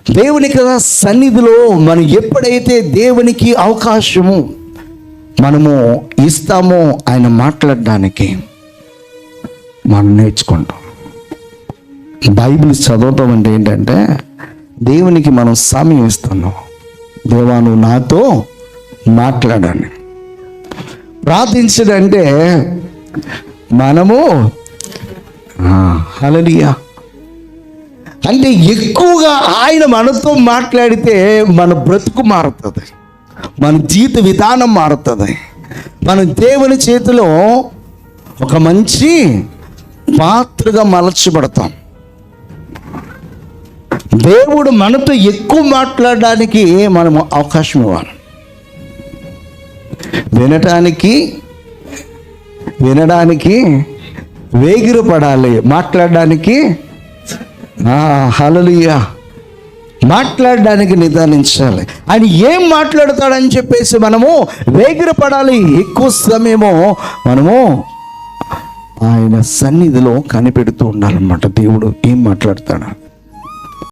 దేవునికి సన్నిధిలో మనం ఎప్పుడైతే దేవునికి అవకాశము మనము ఇస్తామో ఆయన మాట్లాడడానికి మనం నేర్చుకుంటాం. బైబిల్ చదవటం అంటే ఏంటంటే దేవునికి మనం సమయం ఇస్తున్నాం. దేవా నువ్వు నాతో మాట్లాడాలి. ప్రార్థించడంటే మనము హల్లెలూయా అంటే ఎక్కువగా ఆయన మనతో మాట్లాడితే మన బ్రతుకు మారుతుంది, మన జీవిత విధానం మారుతుంది. మనం దేవుని చేతిలో ఒక మంచి పాత్రగా మలచబడతాం. దేవుడు మనతో ఎక్కువ మాట్లాడడానికి మనము అవకాశం ఇవ్వాలి. వినడానికి వేగిరపడాలి, మాట్లాడడానికి హల్లెలూయా మాట్లాడడానికి నిదానించాలి. ఆయన ఏం మాట్లాడతాడని చెప్పేసి మనము వేగిరపడాలి. ఎక్కువ సమయము మనము ఆయన సన్నిధిలో కనిపెడుతూ ఉండాలన్నమాట. దేవుడు ఏం మాట్లాడతాడు